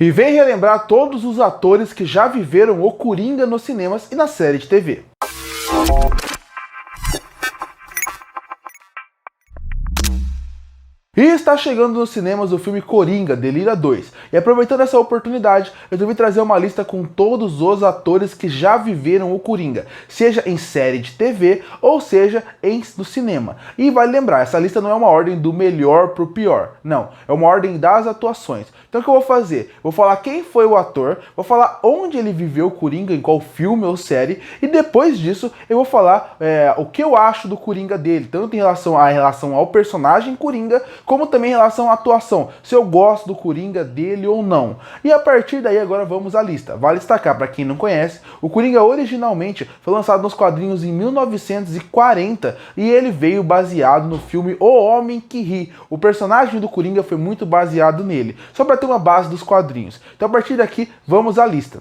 E vem relembrar todos os atores que já viveram o Coringa nos cinemas e na série de TV. E está chegando nos cinemas o filme Coringa, Delírio 2. E aproveitando essa oportunidade, eu resolvi trazer uma lista com todos os atores que já viveram o Coringa, seja em série de TV ou seja no cinema. E vale lembrar, essa lista não é uma ordem do melhor pro pior, não, é uma ordem das atuações. Então o que eu vou fazer? Vou falar quem foi o ator, vou falar onde ele viveu o Coringa, em qual filme ou série, e depois disso eu vou falar o que eu acho do Coringa dele, tanto em relação ao personagem Coringa, como também em relação à atuação, se eu gosto do Coringa dele ou não. E a partir daí agora vamos à lista. Vale destacar, para quem não conhece, o Coringa originalmente foi lançado nos quadrinhos em 1940 e ele veio baseado no filme O Homem que Ri. O personagem do Coringa foi muito baseado nele, só para ter uma base dos quadrinhos. Então a partir daqui vamos à lista.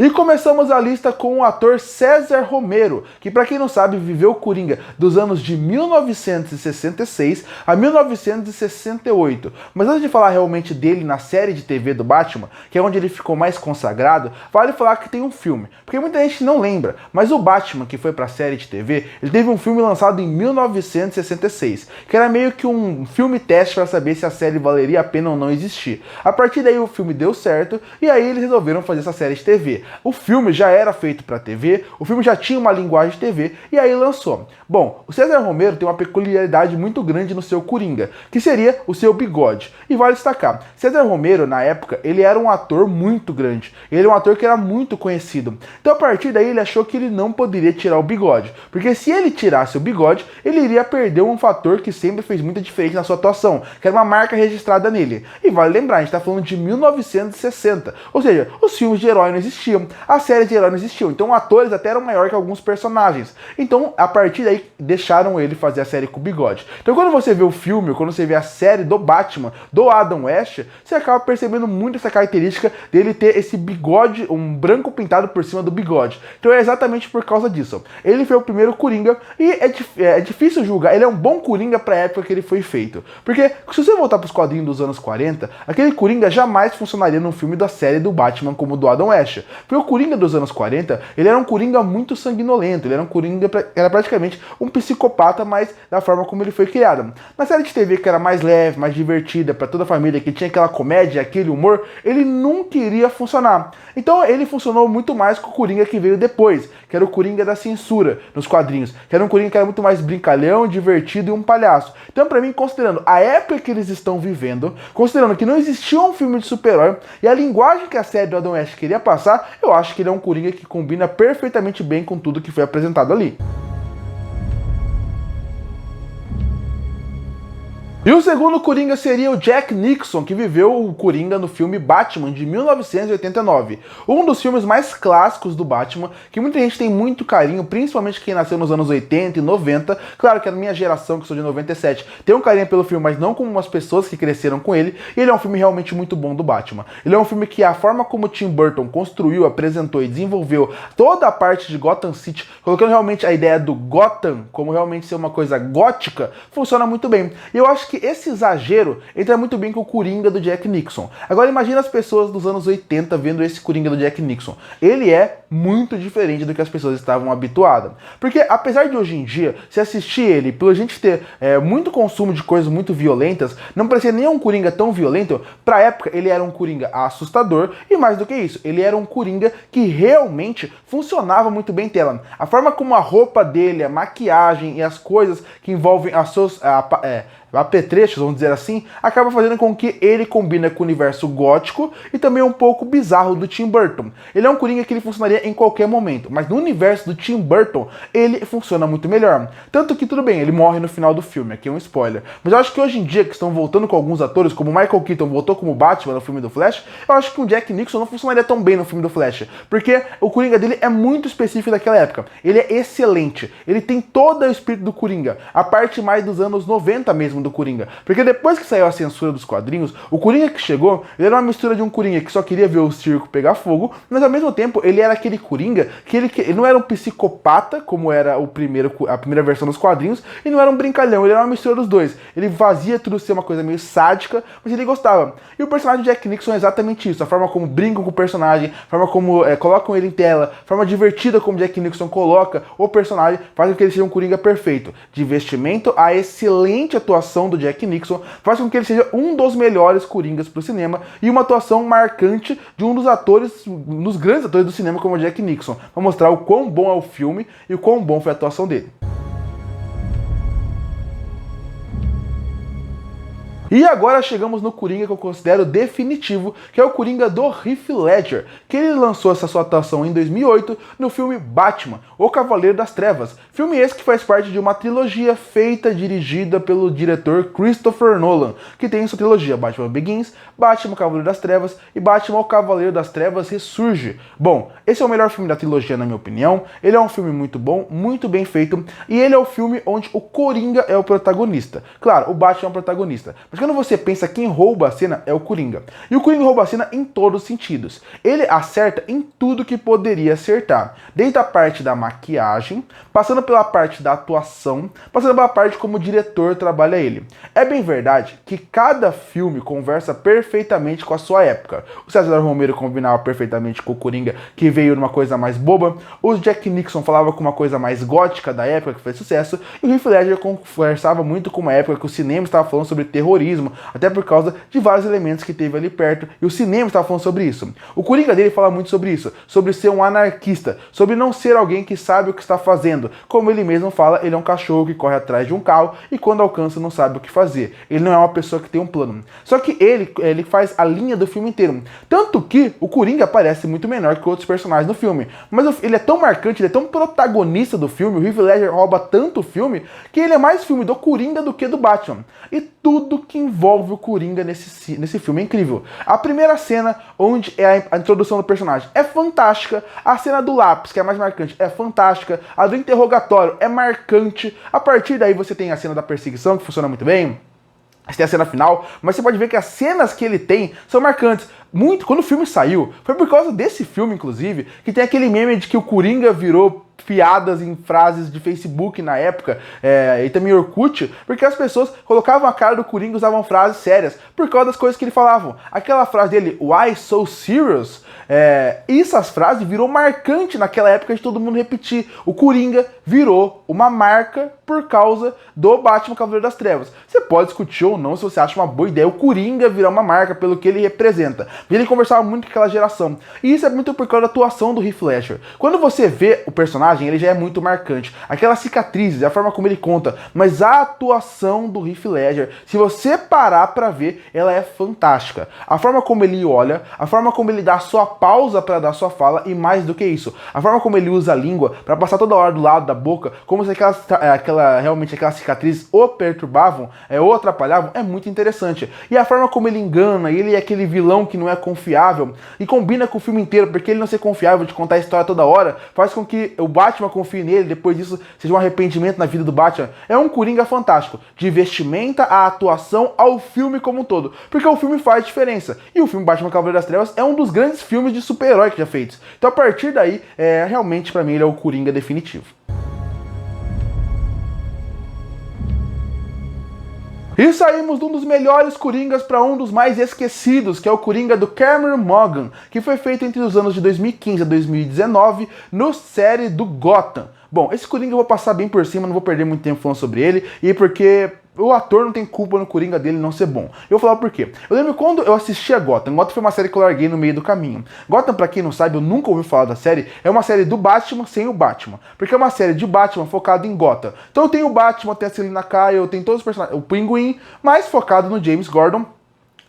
E começamos a lista com o ator César Romero, que para quem não sabe viveu o Coringa dos anos de 1966 a 1968. Mas antes de falar realmente dele na série de TV do Batman, que é onde ele ficou mais consagrado, vale falar que tem um filme, porque muita gente não lembra, mas o Batman que foi para a série de TV, ele teve um filme lançado em 1966, que era meio que um filme teste para saber se a série valeria a pena ou não existir. A partir daí o filme deu certo e aí eles resolveram fazer essa série de TV. O filme já era feito para TV, o filme já tinha uma linguagem de TV e aí lançou. Bom, o César Romero tem uma peculiaridade muito grande no seu Coringa, que seria o seu bigode. E vale destacar, César Romero, na época, ele era um ator muito grande, ele era um ator que era muito conhecido. Então a partir daí ele achou que ele não poderia tirar o bigode, porque se ele tirasse o bigode, ele iria perder um fator que sempre fez muita diferença na sua atuação, que era uma marca registrada nele. E vale lembrar, a gente está falando de 1960, ou seja, os filmes de herói não existiam, as séries de herói não existiam, então atores até eram maiores que alguns personagens. Então, a partir daí, deixaram ele fazer a série com o bigode. Então, quando você vê o filme, quando você vê a série do Batman, do Adam West, você acaba percebendo muito essa característica dele ter esse bigode, um branco pintado por cima do bigode. Então, é exatamente por causa disso. Ele foi o primeiro Coringa e é difícil julgar, ele é um bom Coringa para a época que ele foi feito. Porque, se você voltar para os quadrinhos dos anos 40, aquele Coringa jamais funcionaria num filme da série do Batman como o do Adam West. Porque o Coringa dos anos 40, ele era um Coringa muito sanguinolento, ele era um Coringa, era praticamente um psicopata, mas da forma como ele foi criado. Na série de TV, que era mais leve, mais divertida, para toda a família, que tinha aquela comédia, aquele humor, ele nunca iria funcionar. Então ele funcionou muito mais com o Coringa que veio depois, que era o Coringa da censura nos quadrinhos, que era um Coringa que era muito mais brincalhão, divertido e um palhaço. Então para mim, considerando a época que eles estão vivendo, considerando que não existia um filme de super-herói e a linguagem que a série do Adam West queria passar, eu acho que ele é um Coringa que combina perfeitamente bem com tudo que foi apresentado ali. E o segundo Coringa seria o Jack Nicholson, que viveu o Coringa no filme Batman, de 1989. Um dos filmes mais clássicos do Batman, que muita gente tem muito carinho, principalmente quem nasceu nos anos 80 e 90. Claro que a minha geração, que sou de 97, tem um carinho pelo filme, mas não como as pessoas que cresceram com ele. E ele é um filme realmente muito bom do Batman. Ele é um filme que a forma como Tim Burton construiu, apresentou e desenvolveu toda a parte de Gotham City, colocando realmente a ideia do Gotham como realmente ser uma coisa gótica, funciona muito bem. E eu acho que esse exagero entra muito bem com o Coringa do Jack Nicholson. Agora imagina as pessoas dos anos 80 vendo esse Coringa do Jack Nicholson. Ele é muito diferente do que as pessoas estavam habituadas. Porque apesar de hoje em dia, se assistir ele, pela gente ter muito consumo de coisas muito violentas, não parecia nem um Coringa tão violento, pra época ele era um Coringa assustador e mais do que isso, ele era um Coringa que realmente funcionava muito bem em tela. A forma como a roupa dele, a maquiagem e as coisas que envolvem as suas apetrechos, vamos dizer assim, acaba fazendo com que ele combine com o universo gótico e também um pouco bizarro do Tim Burton. Ele é um Coringa que ele funcionaria em qualquer momento, mas no universo do Tim Burton, ele funciona muito melhor. Tanto que, tudo bem, ele morre no final do filme, aqui é um spoiler. Mas eu acho que hoje em dia, que estão voltando com alguns atores, como o Michael Keaton voltou como Batman no filme do Flash, eu acho que o Jack Nicholson não funcionaria tão bem no filme do Flash, porque o Coringa dele é muito específico daquela época. Ele é excelente, ele tem todo o espírito do Coringa, a parte mais dos anos 90 mesmo do Coringa. Porque depois que saiu a censura dos quadrinhos, o Coringa que chegou, ele era uma mistura de um Coringa que só queria ver o circo pegar fogo, mas ao mesmo tempo ele era aquele aquele Coringa que ele não era um psicopata, como era a primeira versão dos quadrinhos, e não era um brincalhão, ele era uma mistura dos dois. Ele fazia tudo ser uma coisa meio sádica, mas ele gostava. E o personagem de Jack Nicholson é exatamente isso, a forma como brincam com o personagem, a forma como colocam ele em tela, a forma divertida como Jack Nicholson coloca o personagem, faz com que ele seja um Coringa perfeito. De vestimento, a excelente atuação do Jack Nicholson faz com que ele seja um dos melhores Coringas pro cinema, e uma atuação marcante de um dos atores, um dos grandes atores do cinema como o Jack Nicholson, para mostrar o quão bom é o filme e o quão bom foi a atuação dele. E agora chegamos no Coringa que eu considero definitivo, que é o Coringa do Heath Ledger, que ele lançou essa sua atuação em 2008 no filme Batman, O Cavaleiro das Trevas. Filme esse que faz parte de uma trilogia feita e dirigida pelo diretor Christopher Nolan, que tem sua trilogia Batman Begins, Batman, O Cavaleiro das Trevas e Batman, O Cavaleiro das Trevas Ressurge. Bom, esse é o melhor filme da trilogia na minha opinião, ele é um filme muito bom, muito bem feito, e ele é o filme onde o Coringa é o protagonista. Claro, o Batman é o protagonista, mas quando você pensa quem rouba a cena é o Coringa. E o Coringa rouba a cena em todos os sentidos. Ele acerta em tudo que poderia acertar. Desde a parte da maquiagem, passando pela parte da atuação, passando pela parte como o diretor trabalha ele. É bem verdade que cada filme conversa perfeitamente com a sua época. O César Romero combinava perfeitamente com o Coringa, que veio numa coisa mais boba. O Jack Nicholson falava com uma coisa mais gótica da época, que fez sucesso. E o Heath Ledger conversava muito com uma época que o cinema estava falando sobre terrorismo, até por causa de vários elementos que teve ali perto, e o cinema estava falando sobre isso. O Coringa dele fala muito sobre isso, sobre ser um anarquista, sobre não ser alguém que sabe o que está fazendo. Como ele mesmo fala, ele é um cachorro que corre atrás de um carro e quando alcança não sabe o que fazer. Ele não é uma pessoa que tem um plano. Só que ele faz a linha do filme inteiro. Tanto que o Coringa parece muito menor que outros personagens no filme. Mas ele é tão marcante, ele é tão protagonista do filme, o Heath Ledger rouba tanto o filme, que ele é mais filme do Coringa do que do Batman. E tudo que envolve o Coringa nesse filme é incrível. A primeira cena, onde é a introdução do personagem, é fantástica. A cena do lápis, que é a mais marcante, é fantástica. A do interrogatório é marcante. A partir daí você tem a cena da perseguição, que funciona muito bem. Você tem a cena final, mas você pode ver que as cenas que ele tem são marcantes. Muito, quando o filme saiu, foi por causa desse filme, inclusive, que tem aquele meme de que o Coringa virou piadas em frases de Facebook na época, e também Orkut, porque as pessoas colocavam a cara do Coringa e usavam frases sérias, por causa das coisas que ele falavam. Aquela frase dele, "Why so serious?", essas frases virou marcante naquela época de todo mundo repetir. O Coringa virou uma marca por causa do Batman Cavaleiro das Trevas. Você pode discutir ou não se você acha uma boa ideia o Coringa virar uma marca pelo que ele representa. Ele conversava muito com aquela geração. E isso é muito por causa da atuação do Heath Ledger. Quando você vê o personagem, ele já é muito marcante. Aquelas cicatrizes, a forma como ele conta. Mas a atuação do Heath Ledger, se você parar pra ver, ela é fantástica. A forma como ele olha, a forma como ele dá a sua pausa para dar sua fala, e mais do que isso, a forma como ele usa a língua para passar toda hora do lado da boca, como se realmente aquelas cicatrizes o perturbavam, ou atrapalhavam, é muito interessante. E a forma como ele engana, ele é aquele vilão que não é confiável, e combina com o filme inteiro, porque ele não ser confiável de contar a história toda hora, faz com que o Batman confie nele, depois disso seja um arrependimento na vida do Batman. É um Coringa fantástico, de vestimenta, a atuação, ao filme como um todo, porque o filme faz diferença, e o filme Batman Cavaleiro das Trevas é um dos grandes filmes de super-herói que já feitos. Então a partir daí, realmente pra mim ele é o Coringa definitivo. E saímos de um dos melhores Coringas para um dos mais esquecidos, que é o Coringa do Cameron Monaghan, que foi feito entre os anos de 2015 a 2019 no série do Gotham. Bom, esse Coringa eu vou passar bem por cima, não vou perder muito tempo falando sobre ele, e porque o ator não tem culpa no Coringa dele não ser bom. Eu vou falar por quê. Eu lembro quando eu assisti a Gotham. Gotham foi uma série que eu larguei no meio do caminho. Gotham, pra quem não sabe, eu nunca ouvi falar da série, é uma série do Batman sem o Batman. Porque é uma série de Batman focada em Gotham. Então eu tenho o Batman, tem a Selina Kyle, eu tenho todos os personagens, o Pinguim, mas focado no James Gordon,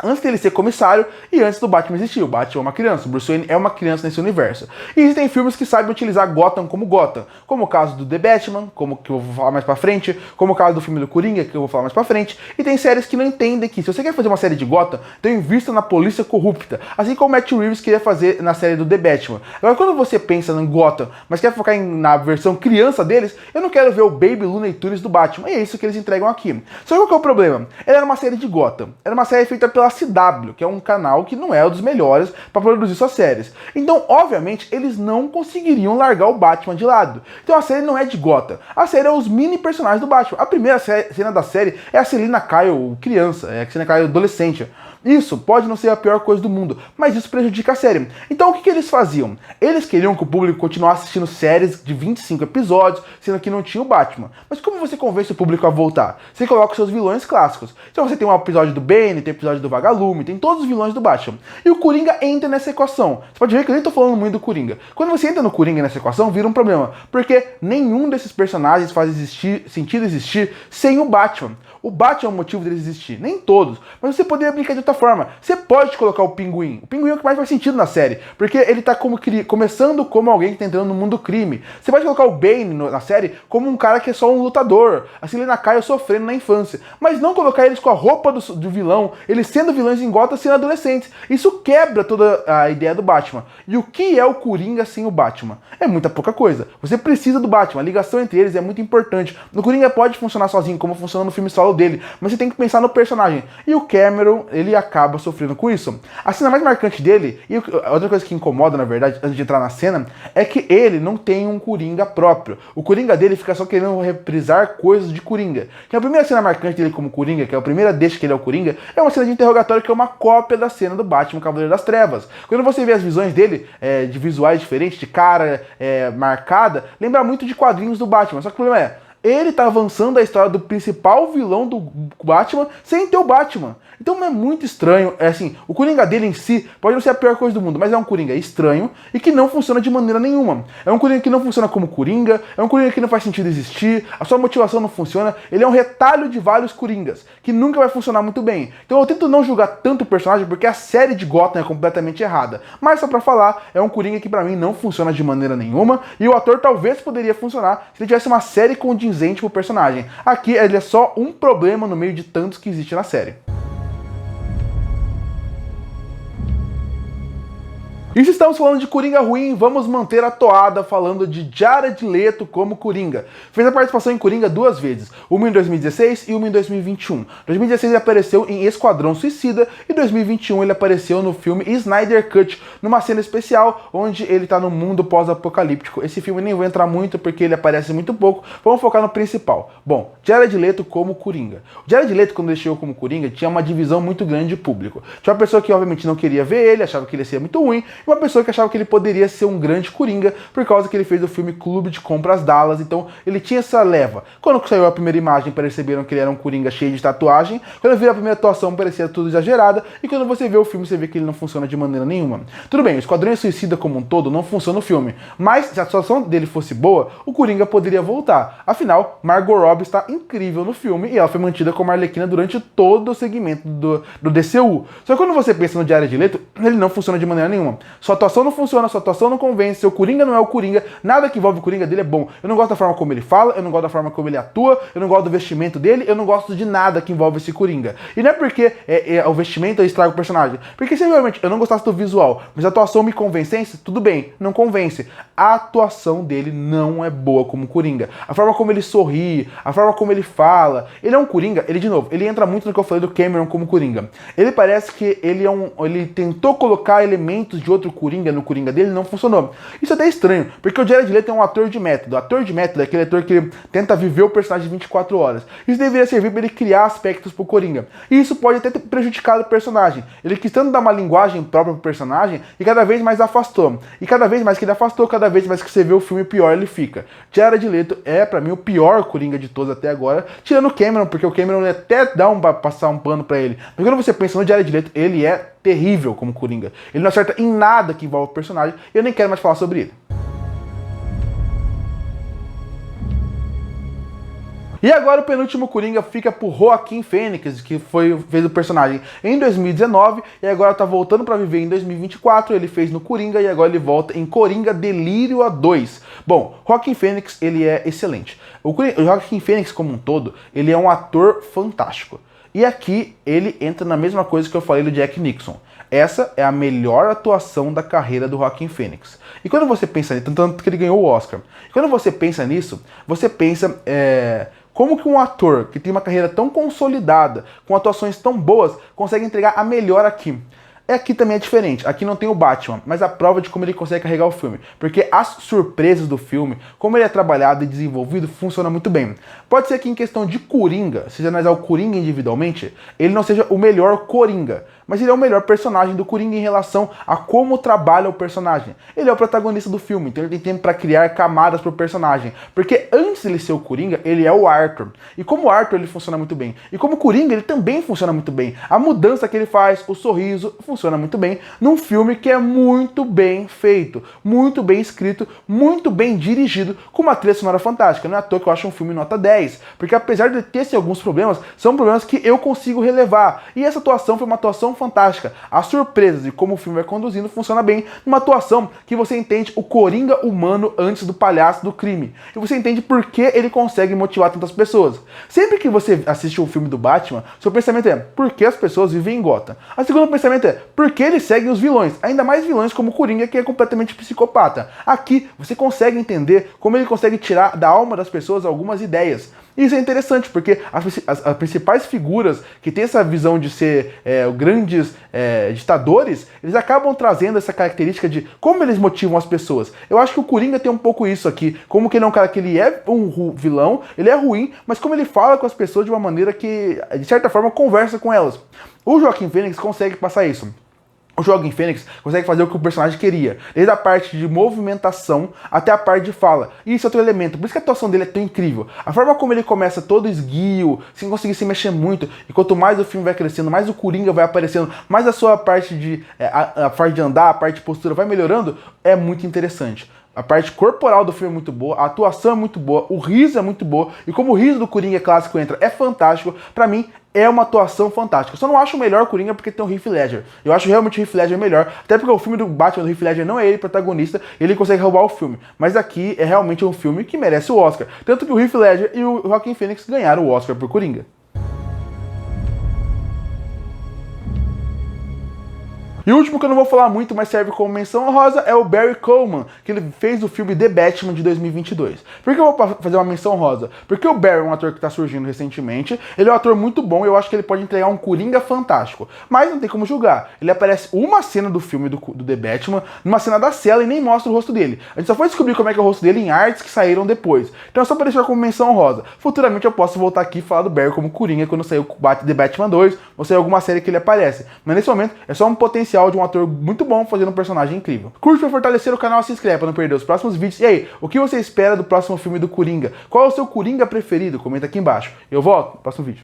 antes dele ser comissário e antes do Batman existir. O Batman é uma criança, o Bruce Wayne é uma criança nesse universo. E existem filmes que sabem utilizar Gotham, como o caso do The Batman, como que eu vou falar mais pra frente, como o caso do filme do Coringa, que eu vou falar mais pra frente. E tem séries que não entendem que se você quer fazer uma série de Gotham, então invista na polícia corrupta, assim como o Matt Reeves queria fazer na série do The Batman. Agora, quando você pensa em Gotham, mas quer focar na versão criança deles, eu não quero ver o Baby Looney Tunes do Batman. E é isso que eles entregam aqui. Só que qual que é o problema? Ela era uma série de Gotham, era uma série feita pela pela CW, que é um canal que não é um dos melhores para produzir suas séries. Então, obviamente, eles não conseguiriam largar o Batman de lado. Então a série não é de Gotham, a série é os mini personagens do Batman. A primeira cena da série é a Selina Kyle criança, é a Selina Kyle adolescente. Isso pode não ser a pior coisa do mundo, mas isso prejudica a série. Então o que eles faziam? Eles queriam que o público continuasse assistindo séries de 25 episódios, sendo que não tinha o Batman. Mas como você convence o público a voltar? Você coloca os seus vilões clássicos. Então você tem um episódio do Bane, tem episódio do Vagalume, tem todos os vilões do Batman. E o Coringa entra nessa equação. Você pode ver que eu nem tô falando muito do Coringa. Quando você entra no Coringa nessa equação, vira um problema. Porque nenhum desses personagens faz sentido existir sem o Batman. O Batman é o motivo dele existir. Nem todos. Mas você poderia brincar de outra forma. Você pode colocar o Pinguim. O Pinguim é o que mais faz sentido na série. Porque ele tá começando como alguém que tá entrando no mundo do crime. Você pode colocar o Bane na série como um cara que é só um lutador. A Selina Kyle sofrendo na infância. Mas não colocar eles com a roupa do vilão. Eles sendo vilões em Gotham sendo adolescentes. Isso quebra toda a ideia do Batman. E o que é o Coringa sem o Batman? É muita pouca coisa. Você precisa do Batman. A ligação entre eles é muito importante. O Coringa pode funcionar sozinho, como funciona no filme solo dele, mas você tem que pensar no personagem. E o Cameron, ele acaba sofrendo com isso. A cena mais marcante dele, e outra coisa que incomoda, na verdade, antes de entrar na cena, é que ele não tem um Coringa próprio. O Coringa dele fica só querendo reprisar coisas de Coringa. Que a primeira cena marcante dele como Coringa, que é a primeira deixa que ele é o Coringa, é uma cena de interrogatório que é uma cópia da cena do Batman Cavaleiro das Trevas. Quando você vê as visões dele, de visuais diferentes, de cara marcada, lembra muito de quadrinhos do Batman. Só que o problema é, ele tá avançando a história do principal vilão do Batman sem ter o Batman. Então é muito estranho, o Coringa dele em si pode não ser a pior coisa do mundo, mas é um Coringa estranho e que não funciona de maneira nenhuma. É um Coringa que não funciona como Coringa, é um Coringa que não faz sentido existir, a sua motivação não funciona, ele é um retalho de vários Coringas, que nunca vai funcionar muito bem. Então eu tento não julgar tanto o personagem porque a série de Gotham é completamente errada. Mas só pra falar, é um Coringa que pra mim não funciona de maneira nenhuma, e o ator talvez poderia funcionar se ele tivesse uma série condizente pro personagem. Aqui ele é só um problema no meio de tantos que existe na série. E se estamos falando de Coringa ruim, vamos manter a toada falando de Jared Leto como Coringa. Fez a participação em Coringa 2 vezes, uma em 2016 e uma em 2021. Em 2016 ele apareceu em Esquadrão Suicida e em 2021 ele apareceu no filme Snyder Cut, numa cena especial onde ele tá no mundo pós-apocalíptico. Esse filme nem vou entrar muito porque ele aparece muito pouco, vamos focar no principal. Bom, Jared Leto como Coringa. O Jared Leto, quando ele chegou como Coringa, tinha uma divisão muito grande de público. Tinha uma pessoa que obviamente não queria ver ele, achava que ele ia ser muito ruim, uma pessoa que achava que ele poderia ser um grande Coringa por causa que ele fez o filme Clube de Compras Dallas, então ele tinha essa leva. Quando saiu a primeira imagem, perceberam que ele era um Coringa cheio de tatuagem, quando viu a primeira atuação, parecia tudo exagerada, e quando você vê o filme, você vê que ele não funciona de maneira nenhuma. Tudo bem, o Esquadrão Suicida como um todo não funciona no filme, mas se a atuação dele fosse boa, o Coringa poderia voltar. Afinal, Margot Robbie está incrível no filme, e ela foi mantida como Arlequina durante todo o segmento do DCU. Só que quando você pensa no Jared Leto, ele não funciona de maneira nenhuma. Sua atuação não funciona, sua atuação não convence, seu Coringa não é o Coringa, nada que envolve o Coringa dele é bom. Eu não gosto da forma como ele fala, eu não gosto da forma como ele atua, eu não gosto do vestimento dele, eu não gosto de nada que envolve esse Coringa. E não é porque o vestimento estraga o personagem, porque se realmente eu não gostasse do visual, mas a atuação me convencesse, tudo bem, não convence. A atuação dele não é boa como Coringa. A forma como ele sorri, a forma como ele fala, ele é um Coringa, de novo, ele entra muito no que eu falei do Cameron como Coringa. Ele parece que ele tentou colocar elementos de outro Coringa no Coringa dele, não funcionou. Isso é até estranho, porque o Jared Leto é um ator de método. O ator de método é aquele ator que tenta viver o personagem 24 horas. Isso deveria servir para ele criar aspectos pro Coringa. E isso pode até ter prejudicado o personagem. Ele quis tanto dar uma linguagem própria pro personagem e cada vez mais afastou. E cada vez mais que ele afastou, cada vez mais que você vê o filme, pior ele fica. Jared Leto é, pra mim, o pior Coringa de todos até agora, tirando o Cameron, porque o Cameron até passar um pano pra ele. Mas quando você pensa no Jared Leto, ele é terrível como Coringa. Ele não acerta em nada que envolve o personagem e eu nem quero mais falar sobre ele. E agora o penúltimo Coringa fica por Joaquin Phoenix, que fez o personagem em 2019 e agora tá voltando para viver em 2024. Ele fez no Coringa e agora ele volta em Coringa Delírio a 2. Bom, Joaquin Phoenix, ele é excelente. O Joaquin Phoenix como um todo, ele é um ator fantástico. E aqui ele entra na mesma coisa que eu falei do Jack Nixon. Essa é a melhor atuação da carreira do Joaquin Phoenix. E quando você pensa nisso, tanto que ele ganhou o Oscar. E quando você pensa nisso, você pensa Como que um ator que tem uma carreira tão consolidada, com atuações tão boas, consegue entregar a melhor aqui? Aqui também é diferente, aqui não tem o Batman, mas a prova de como ele consegue carregar o filme, porque as surpresas do filme, como ele é trabalhado e desenvolvido, funciona muito bem. Pode ser que em questão de Coringa, se você analisar o Coringa individualmente, ele não seja o melhor Coringa, mas ele é o melhor personagem do Coringa em relação a como trabalha o personagem. Ele é o protagonista do filme, então ele tem tempo para criar camadas pro personagem, porque antes de ele ser o Coringa, ele é o Arthur, e como o Arthur ele funciona muito bem, e como o Coringa ele também funciona muito bem. A mudança que ele faz, o sorriso, funciona muito bem num filme que é muito bem feito, muito bem escrito, muito bem dirigido, com uma trilha sonora fantástica. Não é à toa que eu acho um filme nota 10, porque apesar de ter alguns problemas, são problemas que eu consigo relevar. E essa atuação foi uma atuação fantástica. As surpresas e como o filme vai conduzindo funciona bem numa atuação que você entende o Coringa humano antes do palhaço do crime. E você entende por que ele consegue motivar tantas pessoas. Sempre que você assiste um filme do Batman, seu pensamento é, por que as pessoas vivem em Gotham? O segundo pensamento é, por que eles seguem os vilões? Ainda mais vilões como o Coringa, que é completamente psicopata. Aqui, você consegue entender como ele consegue tirar da alma das pessoas algumas ideias. E isso é interessante, porque as principais figuras que têm essa visão de ser grandes ditadores, eles acabam trazendo essa característica de como eles motivam as pessoas. Eu acho que o Coringa tem um pouco isso aqui, como que ele é um cara que ele é um vilão, ele é ruim, mas como ele fala com as pessoas de uma maneira que, de certa forma, conversa com elas. O Joaquin Phoenix consegue passar isso. O Joaquin Phoenix consegue fazer o que o personagem queria, desde a parte de movimentação até a parte de fala. E isso é outro elemento, por isso que a atuação dele é tão incrível. A forma como ele começa todo esguio, sem conseguir se mexer muito, e quanto mais o filme vai crescendo, mais o Coringa vai aparecendo, mais a sua parte de, a parte de andar, a parte de postura vai melhorando, é muito interessante. A parte corporal do filme é muito boa, a atuação é muito boa, o riso é muito boa, e como o riso do Coringa clássico entra é fantástico, pra mim é uma atuação fantástica. Eu só não acho o melhor Coringa porque tem o Heath Ledger. Eu acho realmente o Heath Ledger melhor, até porque o filme do Batman do Heath Ledger não é ele protagonista, ele consegue roubar o filme. Mas aqui é realmente um filme que merece o Oscar. Tanto que o Heath Ledger e o Joaquin Phoenix ganharam o Oscar por Coringa. E o último que eu não vou falar muito, mas serve como menção honrosa, é o Barry Coleman, que ele fez o filme The Batman de 2022. Por que eu vou fazer uma menção honrosa? Porque o Barry é um ator que está surgindo recentemente, ele é um ator muito bom e eu acho que ele pode entregar um Coringa fantástico. Mas não tem como julgar. Ele aparece uma cena do filme do The Batman, numa cena da cela e nem mostra o rosto dele. A gente só foi descobrir como é que é o rosto dele em artes que saíram depois. Então é só para deixar como menção honrosa. Futuramente eu posso voltar aqui e falar do Barry como Coringa quando sair o The Batman 2, ou sair alguma série que ele aparece. Mas nesse momento é só um potencial de um ator muito bom fazendo um personagem incrível. Curte para fortalecer o canal, se inscreve para não perder os próximos vídeos. E aí, o que você espera do próximo filme do Coringa? Qual é o seu Coringa preferido? Comenta aqui embaixo. Eu volto no próximo vídeo.